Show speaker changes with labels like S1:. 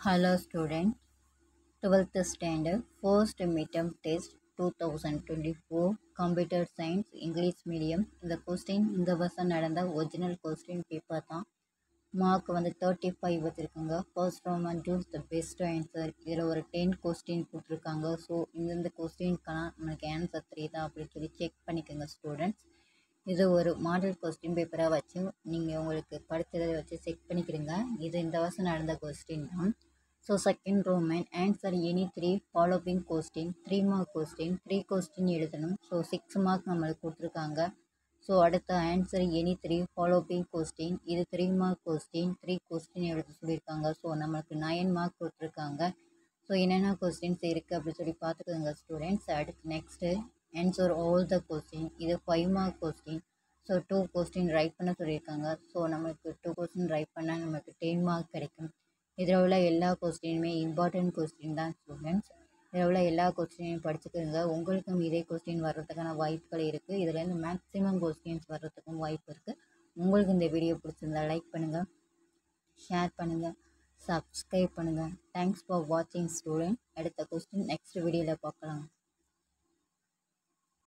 S1: Hello student, 12th standard, first midterm test 2024, computer science, English medium. இந்த question இந்த வருஷம் நடந்த ஒரிஜினல் கொஸ்டின் பேப்பர் தான். மார்க் வந்து 35 வச்சுருக்காங்க. First round choose the best answer. இதில் ஒரு 10 கொஸ்டின் கொடுத்துருக்காங்க. ஸோ இந்தந்த கொஸ்டின்க்கெல்லாம் நம்மளுக்கு ஆன்சர் தெரியுதா அப்படின்னு சொல்லி செக் பண்ணிக்கோங்க ஸ்டூடெண்ட்ஸ். இது ஒரு மாடல் கொஸ்டின் பேப்பராக வச்சு நீங்கள் உங்களுக்கு படித்ததை வச்சு செக் பண்ணிக்கிறீங்க. இது இந்த வருஷம் நடந்த கொஸ்டின் தான். So second Roman answer any 3 following question, 3 mark question, 3 question எழுதணும். ஸோ 6 மார்க் நம்மளுக்கு கொடுத்துருக்காங்க. ஸோ அடுத்த ஆன்சர் எனி 3 ஃபாலோவிங் கொஸ்டின், இது 3 மார்க் கொஸ்டின், 3 கொஸ்டின் எழுத சொல்லியிருக்காங்க. ஸோ நம்மளுக்கு 9 மார்க் கொடுத்துருக்காங்க. ஸோ என்னென்ன கொஸ்டின்ஸ் இருக்குது அப்படின்னு சொல்லி பார்த்துக்கோங்க ஸ்டூடெண்ட்ஸ். அடுத்து next answer all the question, இது 5 mark question. So 2 question right பண்ண சொல்லியிருக்காங்க. ஸோ நம்மளுக்கு 2 கொஸ்டின் ரைட் பண்ணால் நமக்கு 10 மார்க் கிடைக்கும். இதில் உள்ள எல்லா கொஸ்டினுமே இம்பார்ட்டன்ட் கொஸ்டின் தான் ஸ்டூடெண்ட்ஸ். இதில் உள்ள எல்லா கொஸ்டினையும் படிச்சுக்கோங்க. உங்களுக்கும் இதே கொஸ்டின் வர்றதுக்கான வாய்ப்புகள் இருக்குது. இதுலேருந்து மேக்ஸிமம் கொஸ்டின்ஸ் வர்றதுக்கும் வாய்ப்பு இருக்குது. உங்களுக்கு இந்த வீடியோ பிடிச்சிருந்தா லைக் பண்ணுங்கள், ஷேர் பண்ணுங்கள், சப்ஸ்கிரைப் பண்ணுங்கள். தேங்க்ஸ் ஃபார் வாட்சிங் ஸ்டூடெண்ட். அடுத்த கொஸ்டின் நெக்ஸ்ட் வீடியோவில் பார்க்கலாம்.